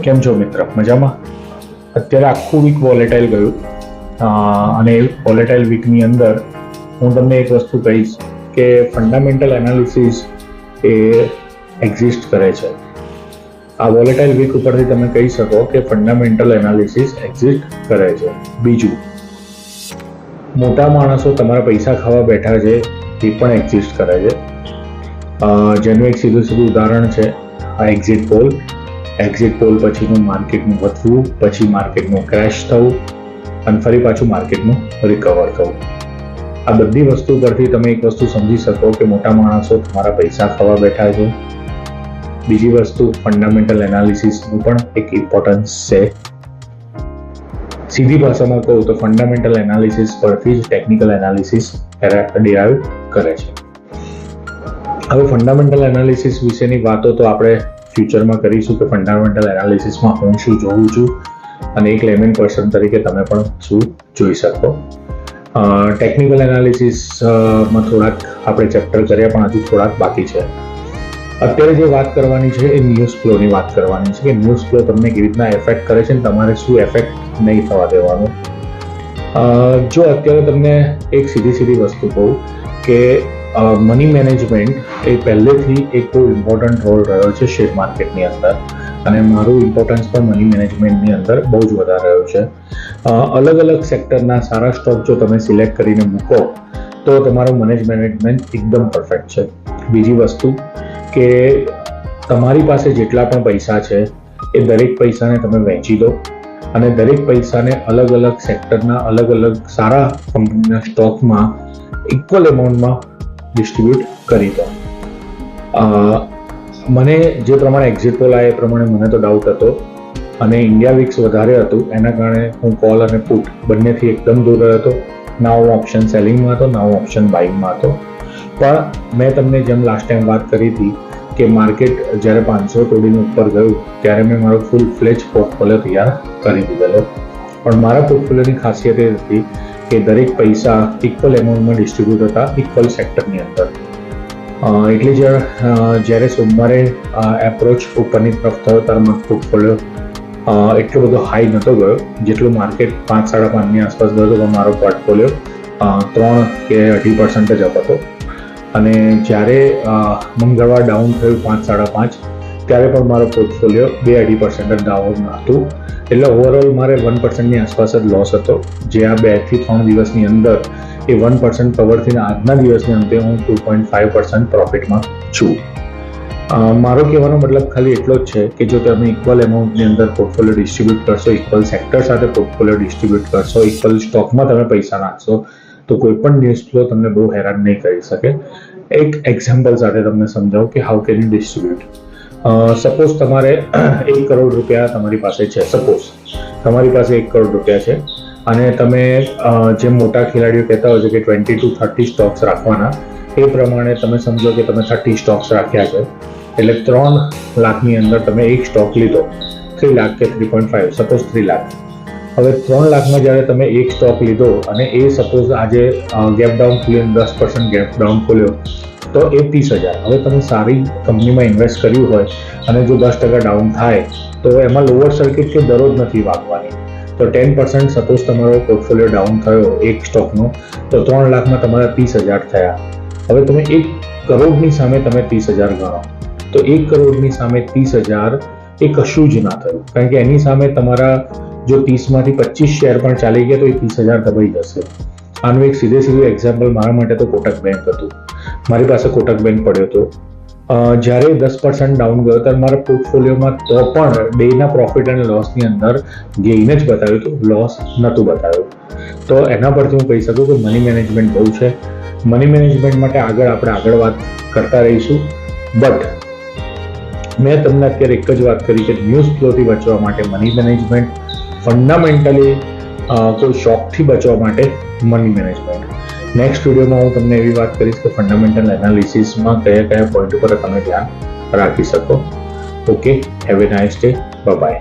કેમ છો મિત્ર? મજામાં? અત્યારે આખું વીક વોલેટાઇલ ગયું અને વોલેટાઇલ વીકની અંદર હું તમને એક વસ્તુ કહીશ કે ફંડામેન્ટલ એનાલિસિસ એ એક્ઝિસ્ટ કરે છે. આ વોલેટાઇલ વીક ઉપરથી તમે કહી શકો કે ફંડામેન્ટલ એનાલિસિસ એક્ઝિસ્ટ કરે છે. બીજું, મોટા માણસો તમારા પૈસા ખાવા બેઠા છે એ પણ એક્ઝિસ્ટ કરે છે. જેનું એક સીધું ઉદાહરણ છે આ એક્ઝિટ પોલ. એક્ઝિટ પોલ પછીનું માર્કેટનું વધવું, પછી માર્કેટનું ક્રેશ થવું અને ફરી પાછું માર્કેટનું રિકવર થવું. આ બધી વસ્તુ પરથી તમે એક વસ્તુ સમજી શકો કે મોટા માણસો તમારા પૈસા ખાવા બેઠા છે. બીજી વસ્તુ, ફંડામેન્ટલ એનાલિસિસનું પણ એક ઇમ્પોર્ટન્સ છે. સીધી ભાષામાં કહું તો ફંડામેન્ટલ એનાલિસિસ પરથી જ ટેકનિકલ એનાલિસિસ ડિરાઈવ કરે છે. હવે ફંડામેન્ટલ એનાલિસિસ વિશેની વાતો તો આપણે ફ્યુચરમાં કરીશું કે ફંડામેન્ટલ એનાલિસિસમાં હું શું જોઉં છું અને એક લેમેન પર્સન તરીકે તમે પણ શું જોઈ શકો. ટેકનિકલ એનાલિસિસમાં થોડાક આપણે ચેપ્ટર કર્યા પણ હજુ થોડાક બાકી છે. અત્યારે જે વાત કરવાની છે એ ન્યૂઝ ફ્લોની વાત કરવાની છે કે ન્યૂઝ ફ્લો તમને કેવી રીતના એફેક્ટ કરે છે અને તમારે શું એફેક્ટ નહીં થવા દેવાનું. જો અત્યારે તમને એક સીધી વસ્તુ કહું કે મની મેનેજમેન્ટ એ પહેલેથી એક બહુ ઇમ્પોર્ટન્ટ રોલ રહ્યો છે શેર માર્કેટની અંદર અને મારું ઇમ્પોર્ટન્સ પણ મની મેનેજમેન્ટની અંદર બહુ જ વધારે રહ્યો છે. અલગ અલગ સેક્ટરના સારા સ્ટોક જો તમે સિલેક્ટ કરીને મૂકો તો તમારું મની મેનેજમેન્ટ એકદમ પરફેક્ટ છે. બીજી વસ્તુ કે તમારી પાસે જેટલા પણ પૈસા છે એ દરેક પૈસાને તમે વહેંચી દો અને દરેક પૈસાને અલગ અલગ સેક્ટરના અલગ અલગ સારા કંપનીના સ્ટોકમાં ઇક્વલ એમાઉન્ટમાં ડિસ્ટ્રીબ્યુટ કરી દો. મને જે પ્રમાણે એક્ઝિટ પોલ આવ્યા એ પ્રમાણે મને તો ડાઉટ હતો અને ઇન્ડિયા વિક્સ વધારે હતું એના કારણે હું કોલ અને પુટ બંનેથી એકદમ દૂર રહ્યો હતો. ના હું ઓપ્શન સેલિંગમાં હતો, ના હું ઓપ્શન બાઇંગમાં હતો. પણ મેં તમને જેમ લાસ્ટ ટાઈમ વાત કરી હતી કે માર્કેટ જ્યારે 500 તોડીને ઉપર ગયું ત્યારે મેં મારો ફૂલ ફ્લેજ પોર્ટફોલિયો તૈયાર કરી દીધેલો. પણ મારા પોર્ટફોલિયોની ખાસિયત એ હતી કે દરેક પૈસા ઇક્વલ એમાઉન્ટમાં ડિસ્ટ્રીબ્યુટ હતા ઇક્વલ સેક્ટરની અંદર. એટલે જ્યારે સોમવારે એપ્રોચ ઉપરની તરફ થયો ત્યારે મારો પોર્ટફોલિયો એટલો બધો હાઈ નહોતો ગયો જેટલું માર્કેટ 5-5.5ની આસપાસ ગયો તો મારો પોર્ટફોલિયો 3 કે 2.5% જ હતો. અને જ્યારે મંગળવાર ડાઉન થયું 5-5.5 ત્યારે પણ મારો પોર્ટફોલિયો 2-2.5% ડાઉન હતું. એટલે ઓવરઓલ મારે 1%ની આસપાસ જ લોસ હતો, જે આ 2 થી 3 દિવસની અંદર એ 1% કવરથી આજના દિવસની અંતે હું 2.5% પ્રોફિટમાં છું. મારો કહેવાનો મતલબ ખાલી એટલો જ છે કે જો તમે ઇક્વલ એમાઉન્ટની અંદર પોર્ટફોલિયો ડિસ્ટ્રીબ્યુટ કરશો, ઇક્વલ સેક્ટર સાથે પોર્ટફોલિયો ડિસ્ટ્રીબ્યુટ કરશો, ઇક્વલ સ્ટોકમાં તમે પૈસા નાખશો તો કોઈ પણ ન્યૂઝ ફ્લો તમને બહુ હેરાન નહીં કરી શકે. એક એક્ઝામ્પલ સાથે તમને સમજાવું કે how can you distribute. Suppose તમારે 1 કરોડ રૂપિયા તમારી પાસે છે. સપોઝ તમારી પાસે 1 કરોડ રૂપિયા છે અને તમે જે મોટા ખેલાડીઓ કહેતા હોય છે કે 20 to 30 સ્ટોક્સ રાખવાના, એ પ્રમાણે તમે સમજો કે તમે 30 સ્ટોક્સ રાખ્યા છે. એટલે 3 લાખની અંદર તમે એક સ્ટોક લીધો, 3 લાખ કે 3.5, સપોઝ 3 લાખ. હવે 3 લાખમાં જ્યારે તમે એક સ્ટોક લીધો અને એ સપોઝ આજે ગેપ ડાઉન ખોલ્યો, 10% ગેપ ડાઉન ખોલ્યો તો એ 30,000. હવે તમે સારી કંપનીમાં ઇન્વેસ્ટ કર્યું હોય અને જો 10% ડાઉન થાય તો એમાં લોઅર સર્કિટ કે દરરોજ નથી વાગવાની. તો 10% સપોઝ તમારો પોર્ટફોલિયો ડાઉન થયો એક સ્ટોકનો તો 3 લાખમાં તમારા 30,000 થયા. હવે તમે 1 કરોડની સામે તમે 30,000 ગણો તો 1 કરોડની સામે 30,000 એ કશું જ ના થયું, કારણ કે એની સામે તમારા જો 30માંથી 25 શેર પણ ચાલી ગયા તો એ 30,000 દબાઈ જશે. આનું એક સીધું એક્ઝામ્પલ મારા માટે તો કોટક બેંક હતું. મારી પાસે કોટક બેંક પડ્યો હતો. જ્યારે 10% ડાઉન ગયો ત્યારે મારા પોર્ટફોલિયોમાં તો પણ ડેના પ્રોફિટ અને લોસની અંદર ગેઇન જ બતાવ્યું હતું, લોસ નહોતું બતાવ્યું. તો એના પરથી હું કહી શકું કે મની મેનેજમેન્ટ બહુ છે. મની મેનેજમેન્ટ માટે આપણે આગળ વાત કરતા રહીશું. બટ મેં તમને અત્યારે એક જ વાત કરી કે ન્યૂઝ ફ્લોથી બચવા માટે મની મેનેજમેન્ટ, ફંડામેન્ટલી કોઈ શોખથી બચવા માટે મની મેનેજમેન્ટ. નેક્સ્ટ વિડીયોમાં હું તમને એવી વાત કરીશ કે ફંડામેન્ટલ એનાલિસિસમાં કયા પોઈન્ટ ઉપર તમે ધ્યાન રાખી શકો. Okay, have a nice day. By.